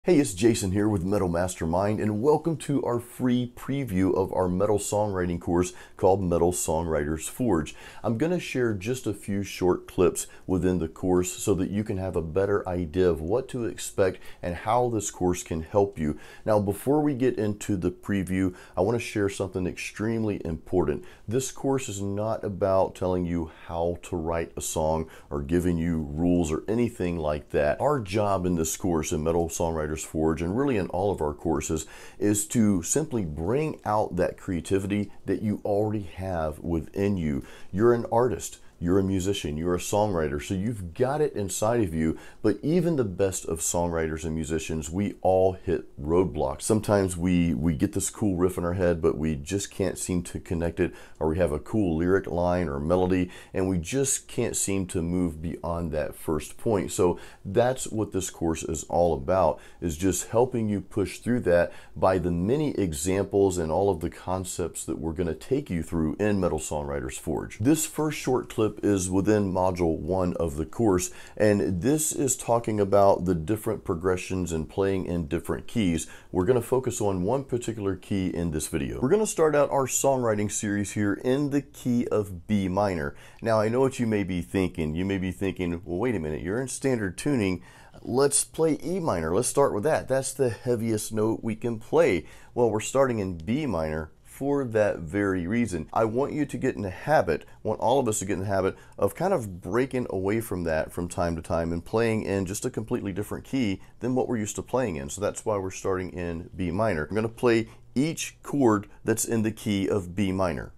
Hey, it's Jason here with Metal Mastermind, and welcome to our free preview of our metal songwriting course called Metal Songwriters Forge. I'm going to share just a few short clips within the course so that you can have a better idea of what to expect and how this course can help you. Now, before we get into the preview, I want to share something extremely important. This course is not about telling you how to write a song or giving you rules or anything like that. Our job in this course in Metal Songwriters Forge, and really in all of our courses, is to simply bring out that creativity that you already have within you. You're an artist, you're a musician, you're a songwriter, so you've got it inside of you. But even the best of songwriters and musicians, we all hit roadblocks. Sometimes we get this cool riff in our head, but we just can't seem to connect it, or we have a cool lyric line or melody, and we just can't seem to move beyond that first point. So that's what this course is all about, is just helping you push through that by the many examples and all of the concepts that we're going to take you through in Metal Songwriters Forge. This first short clip is within module 1 of the course, and this is talking about the different progressions and playing in different keys. We're going to focus on one particular key in this video. We're going to start out our songwriting series here in the key of B minor. Now, I know what you may be thinking. You may be thinking, well, wait a minute, you're in standard tuning. Let's play E minor. Let's start with that. That's the heaviest note we can play. Well, we're starting in B minor for that very reason. I want you to get in the habit, want all of us to get in the habit of kind of breaking away from that from time to time and playing in just a completely different key than what we're used to playing in. So that's why we're starting in B minor. I'm going to play each chord that's in the key of B minor.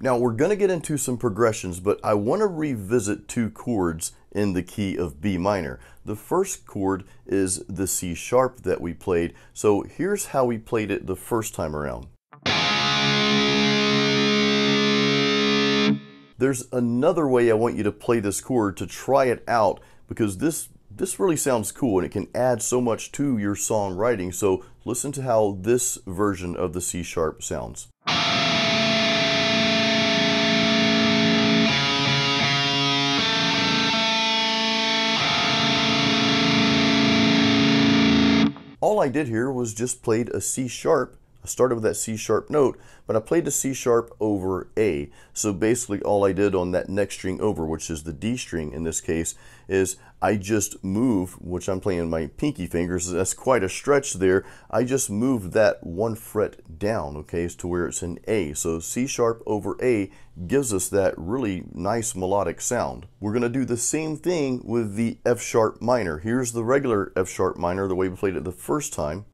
Now, we're going to get into some progressions, but I want to revisit two chords in the key of B minor. The first chord is the C sharp that we played. So here's how we played it the first time around. There's another way I want you to play this chord to try it out, because this really sounds cool and it can add so much to your songwriting. So listen to how this version of the C sharp sounds. All I did here was just played a C sharp. I started with that C sharp note, but I played the C sharp over A. So basically all I did on that next string over, which is the D string in this case, is I just move, which I'm playing my pinky fingers, that's quite a stretch there. I just moved that one fret down, okay, to where it's an A. So C sharp over A gives us that really nice melodic sound. We're going to do the same thing with the F sharp minor. Here's the regular F sharp minor, the way we played it the first time.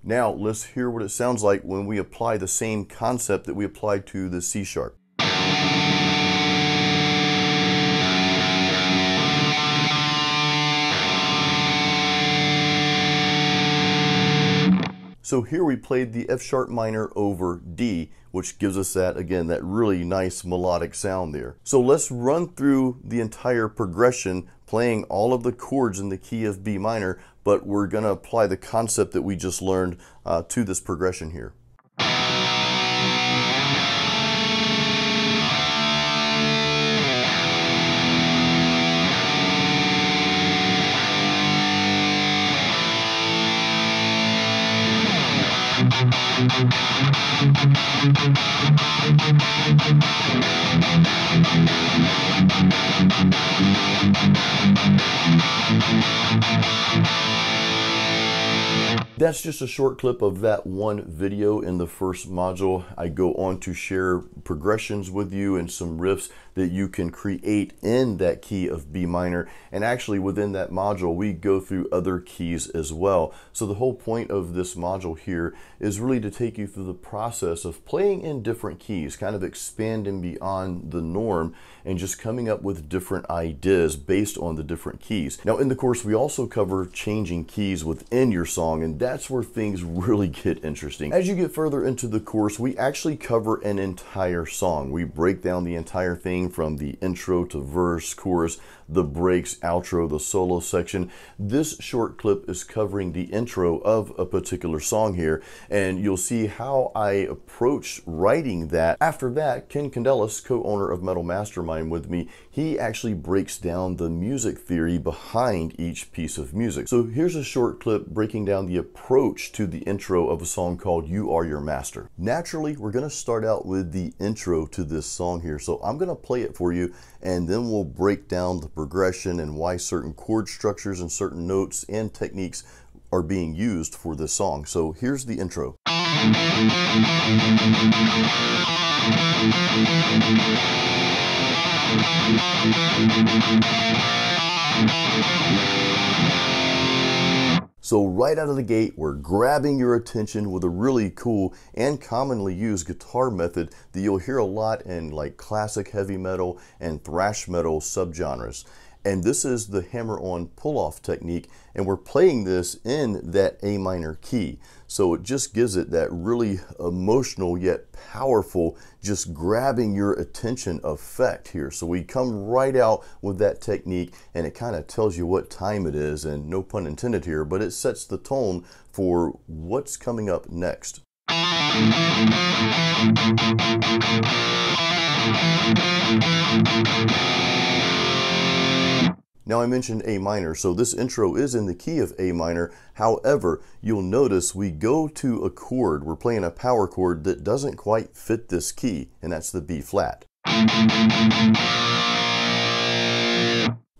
Now let's hear what it sounds like when we apply the same concept that we applied to the C sharp. So here we played the F sharp minor over D, which gives us that, again, that really nice melodic sound there. So let's run through the entire progression, playing all of the chords in the key of B minor, but we're going to apply the concept that we just learned to this progression here. That's just a short clip of that one video in the first module. I go on to share progressions with you and some riffs that you can create in that key of B minor. And actually within that module, we go through other keys as well. So the whole point of this module here is really to take you through the process of playing in different keys, kind of expanding beyond the norm and just coming up with different ideas based on the different keys. Now in the course, we also cover changing keys within your song, and that's where things really get interesting. As you get further into the course, we actually cover an entire song. We break down the entire thing from the intro to verse, chorus, the breaks, outro, the solo section. This short clip is covering the intro of a particular song here, and you'll see how I approach writing that. After that, Ken Candelas, co-owner of Metal Mastermind with me, he actually breaks down the music theory behind each piece of music. So here's a short clip breaking down the approach to the intro of a song called You Are Your Master. Naturally, we're going to start out with the intro to this song here. So I'm going to play it for you, and then we'll break down the progression and why certain chord structures and certain notes and techniques are being used for this song. So here's the intro. So right out of the gate, we're grabbing your attention with a really cool and commonly used guitar method that you'll hear a lot in like classic heavy metal and thrash metal subgenres. And this is the hammer-on pull-off technique, and we're playing this in that A minor key. So it just gives it that really emotional yet powerful, just grabbing your attention effect here. So we come right out with that technique, and it kind of tells you what time it is, and no pun intended here, but it sets the tone for what's coming up next. Now I mentioned A minor, so this intro is in the key of A minor. However, you'll notice we go to a chord. We're playing a power chord that doesn't quite fit this key, and that's the B flat.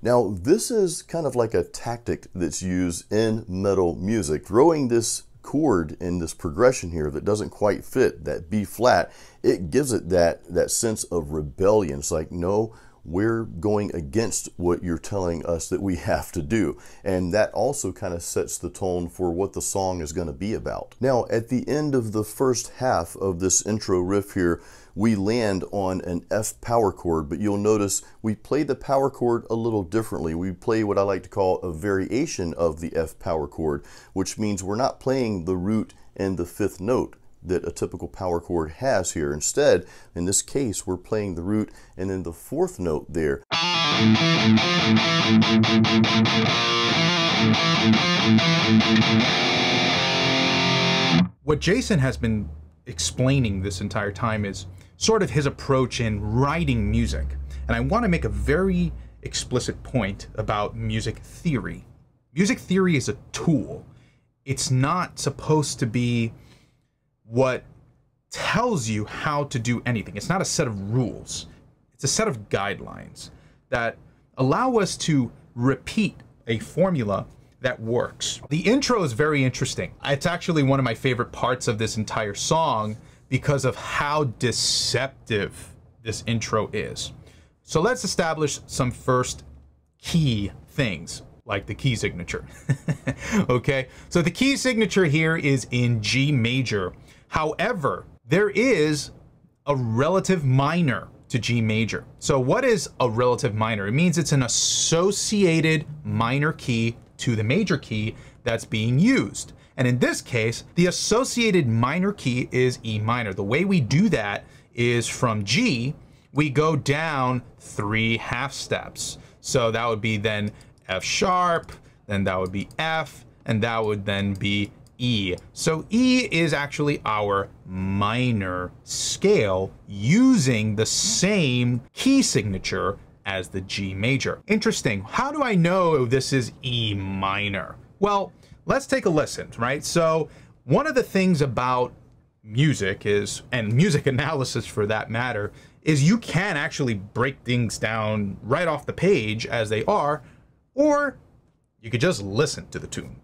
Now this is kind of like a tactic that's used in metal music. Throwing this chord in this progression here that doesn't quite fit, that B flat, it gives it that sense of rebellion. It's like, no, we're going against what you're telling us that we have to do. And that also kind of sets the tone for what the song is going to be about. Now, at the end of the first half of this intro riff here, we land on an F power chord, but you'll notice we play the power chord a little differently. We play what I like to call a variation of the F power chord, which means we're not playing the root and the fifth note that a typical power chord has here. Instead, in this case, we're playing the root and then the fourth note there. What Jason has been explaining this entire time is sort of his approach in writing music. And I want to make a very explicit point about music theory. Music theory is a tool. It's not supposed to be what tells you how to do anything. It's not a set of rules. It's a set of guidelines that allow us to repeat a formula that works. The intro is very interesting. It's actually one of my favorite parts of this entire song because of how deceptive this intro is. So let's establish some first key things, like the key signature. Okay, so the key signature here is in G major. However, there is a relative minor to G major. So what is a relative minor? It means it's an associated minor key to the major key that's being used. And in this case, the associated minor key is E minor. The way we do that is from G, we go down 3 half steps. So that would be then F sharp, then that would be F, and that would then be E. So E is actually our minor scale using the same key signature as the G major. Interesting. How do I know this is E minor? Well, let's take a listen, right? So one of the things about music is, and music analysis for that matter, is you can actually break things down right off the page as they are, or you could just listen to the tune.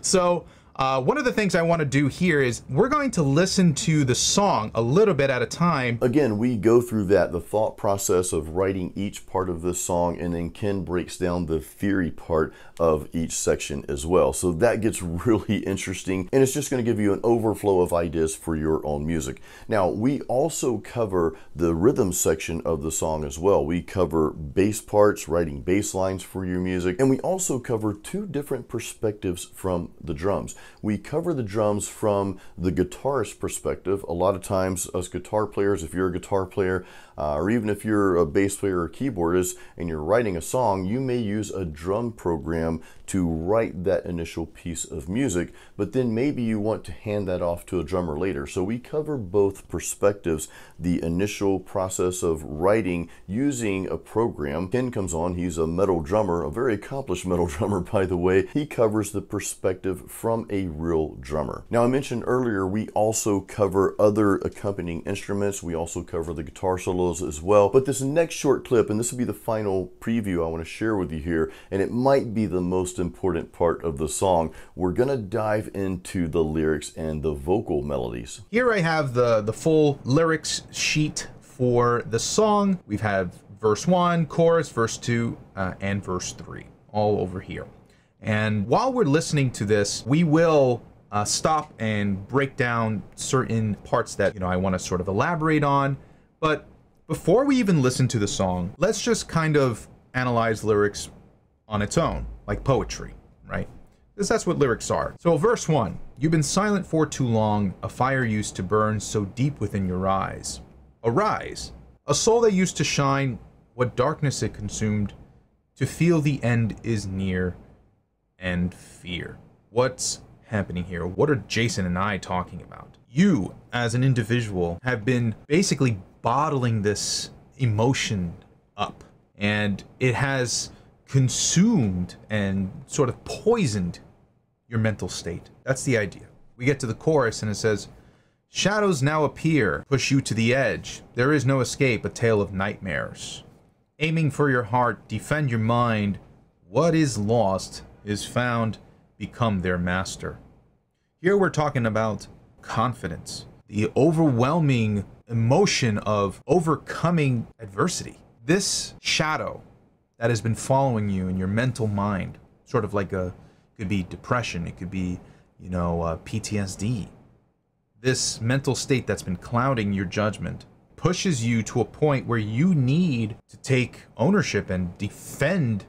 So one of the things I want to do here is we're going to listen to the song a little bit at a time. Again, we go through the thought process of writing each part of this song, and then Ken breaks down the theory part of each section as well. So that gets really interesting, and it's just going to give you an overflow of ideas for your own music. Now, we also cover the rhythm section of the song as well. We cover bass parts, writing bass lines for your music, and we also cover 2 different perspectives from the drums. we cover the drums from the guitarist perspective. A lot of times us guitar players, if you're a guitar player, or even if you're a bass player or keyboardist and you're writing a song, you may use a drum program to write that initial piece of music, but then maybe you want to hand that off to a drummer later. So we cover both perspectives, the initial process of writing using a program. Ken comes on, he's a metal drummer, a very accomplished metal drummer, by the way. He covers the perspective from a real drummer. Now, I mentioned earlier, we also cover other accompanying instruments. We also cover the guitar solos as well. But this next short clip, and this will be the final preview I want to share with you here, and it might be the most important part of the song. We're gonna dive into the lyrics and the vocal melodies. Here I have the full lyrics sheet for the song. We've had verse 1, chorus, verse 2, and verse 3, all over here. And while we're listening to this, we will stop and break down certain parts that I want to sort of elaborate on. But before we even listen to the song, let's just kind of analyze lyrics on its own, like poetry, right? Because that's what lyrics are. So verse 1, you've been silent for too long, a fire used to burn so deep within your eyes. Arise, a soul that used to shine, what darkness it consumed, to feel the end is near, and fear. What's happening here? What are Jason and I talking about? You, as an individual, have been basically bottling this emotion up, and it has consumed and sort of poisoned your mental state. That's the idea. We get to the chorus and it says, shadows now appear, push you to the edge. There is no escape, a tale of nightmares. Aiming for your heart, defend your mind. What is lost is found, become their master. Here we're talking about confidence, the overwhelming emotion of overcoming adversity. This shadow that has been following you in your mental mind, sort of like could be depression, it could be, PTSD. This mental state that's been clouding your judgment pushes you to a point where you need to take ownership and defend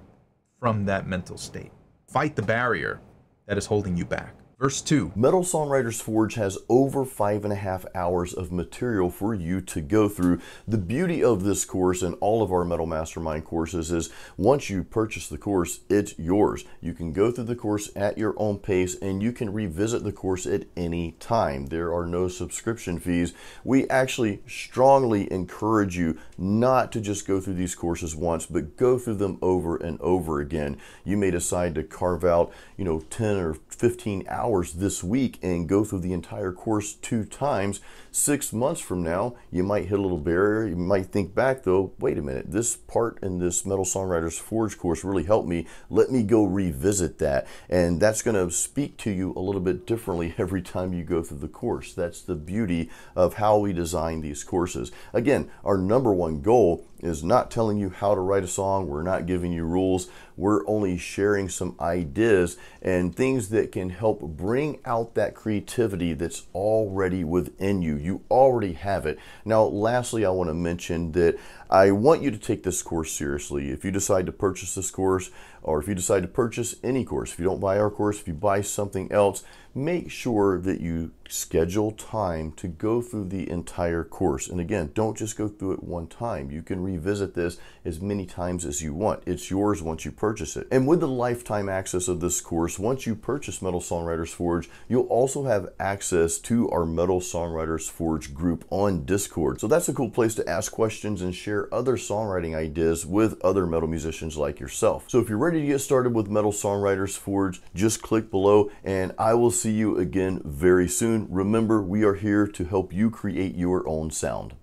from that mental state. Fight the barrier that is holding you back. Verse 2. Metal Songwriters Forge has over 5.5 hours of material for you to go through. The beauty of this course and all of our Metal Mastermind courses is once you purchase the course, it's yours. You can go through the course at your own pace and you can revisit the course at any time. There are no subscription fees. We actually strongly encourage you not to just go through these courses once, but go through them over and over again. You may decide to carve out, 10 or 15 hours this week and go through the entire course 2 times. 6 months from now, you might hit a little barrier. You might think back though, wait a minute, this part in this Metal Songwriters Forge course really helped me. Let me go revisit that. And that's going to speak to you a little bit differently every time you go through the course. That's the beauty of how we design these courses. Again, our number one goal is not telling you how to write a song. We're not giving you rules. We're only sharing some ideas and things that can help bring out that creativity that's already within you. You already have it. Now, lastly, I want to mention that I want you to take this course seriously. If you decide to purchase this course, or if you decide to purchase any course, if you don't buy our course, if you buy something else, make sure that you schedule time to go through the entire course. And again, don't just go through it one time. You can revisit this as many times as you want. It's yours once you purchase it. And with the lifetime access of this course, once you purchase Metal Songwriters Forge, you'll also have access to our Metal Songwriters Forge group on Discord. So that's a cool place to ask questions and share other songwriting ideas with other metal musicians like yourself. So if you're ready to get started with Metal Songwriters Forge, just click below and I will see you again very soon. Remember, we are here to help you create your own sound.